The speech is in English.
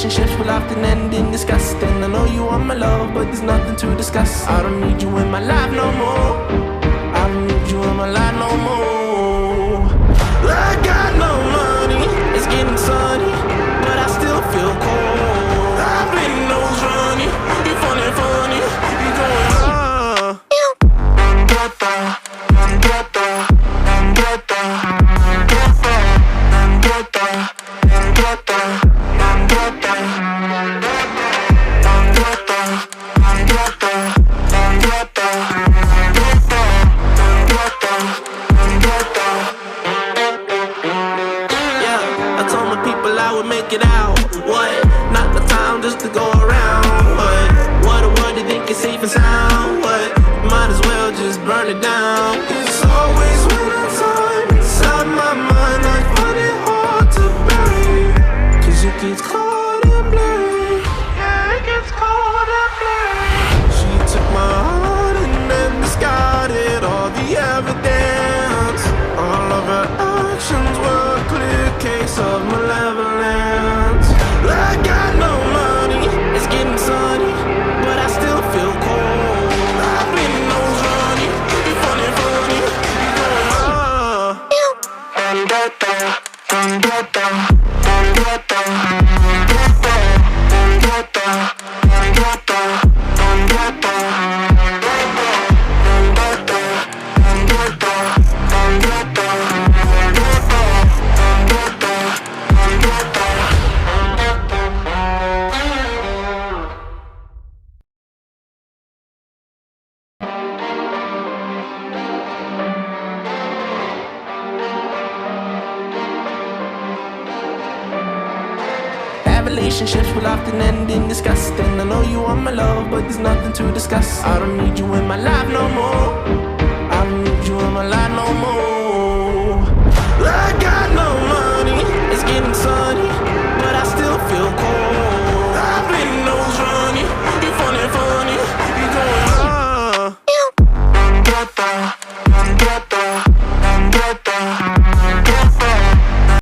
relationships will often end in disgust. And I know you are my love, but there's nothing to discuss. I don't need you in my life no more. I don't need you in my life no more. I got no money, it's getting sunny, but I still feel cold. I've been nose running, you funny, funny, you going I would make it out. What? Not the time just to go around. What a word, you think it's safe and sound. What? Might as well just burn it down. It's always when I'm time inside my mind, I find it hard to bury. Cause it gets cold and blurry. Yeah, it gets cold and blurry. She took my heart and then discarded all the evidence. All of her actions were a clear case of malevolence. I got no money, it's getting sunny, but I still feel cold. I've been nose running, you funny, funny, you relationships will often end in disgust. And I know you are my love, but there's nothing to discuss. I don't need you in my life no more.